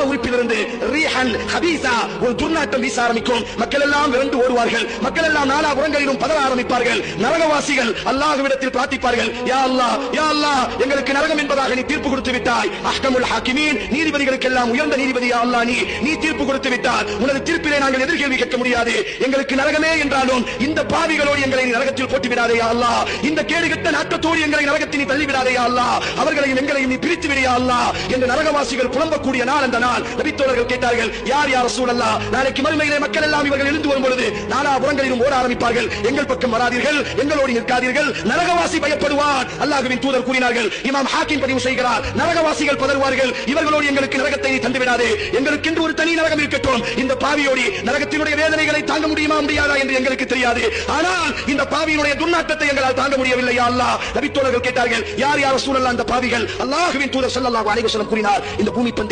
உறுப்பிலிருந்து ரீஹன் ஹபீஸா ஒரு துர்நாற்றம் வீச ஆரம்பிக்கும். மக்கள் எல்லாம் விரண்டு ஓடுவார்கள். மக்கள் எல்லாம் நாலாபுறங்களிலும் பதற ஆரம்பிப்பார்கள். நரகவாசிகள் அல்லாஹ்விடத்தில் பிரார்த்திப்பார்கள், யா அல்லாஹ், யா அல்லாஹ், எங்களுக்கு நரகம் என்பதாக நீ தீர்ப்பு கொடுத்து விட்டாய். அஹ்கமுல் ஹாக்கிமீன், நீதிபதிகளுக்கு எல்லாம் உயர்ந்த நீதிபதி யா அல்லாஹ், நீ தீர்ப்பு கொடுத்து விட்டாய். உனது தீர்ப்பிலே நாங்கள் எதிர்கேள்வி கேட்க முடியாது. எங்களுக்கு நரகமே என்றாலும் இந்த பாவிகளோடு எங்களை நரகத்தில் போட்டு விடாதே யா அல்லாஹ். இந்த கேடுகெட்ட நாட்டத்தோடு எங்களை நரகத்தில் நீ தள்ளி விடாதே யா அல்லாஹ். அவர்களையும் எங்களையும் நீ பிரித்து விடு யா அல்லாஹ் என்று நரகவாசிகள் புலம்பக்கூடிய நாள் அந்த நாள். நபித்தோழர்கள் கேட்டார்கள், யார் யா ரசூலல்லாஹ், நாளைக்கு மறுமையிலே மக்கள் எல்லாம் இவர்கள் எழுந்து வரும் பொழுது நாலாபுறங்களிலும் ஓட ஆரம்பிப்பார்கள். எங்கள் பக்கம் வராதீர்கள், எங்களோடு நிற்காதீர்கள், நரகவாசி பயப்படுவார். அல்லாஹ்வின் தூதர் கூறினார்கள், இமாம் ஹாக்கிம் பதிவு செய்கிறார், நரகவாசிகள் பதறுவார்கள், இவர்களோடு எங்களுக்கு நரகத்தை நீ தந்து விடாதே, எங்களுக்கு என்று ஒரு தனி நரகம் இருக்கட்டும். இந்த பாவியோடு நரகத்தினுடைய வேதனைகளை தாங்க முடியுமா முடியாதா என்று எங்களுக்கு தெரியாது. ஆனால் இந்த பாவியினுடைய துர்நாற்றத்தை எங்களால் தாங்க முடியவில்லை யா அல்லாஹ். நபித்தோழர்கள் கேட்டார்கள், யார் யா ரசூலல்லாஹ் அந்த பாவிகள்? அல்லாஹ்வின் தூதர் ஸல்லல்லாஹு அலைஹி வஸல்லம் கூறினார், இந்த பூமி பந்தை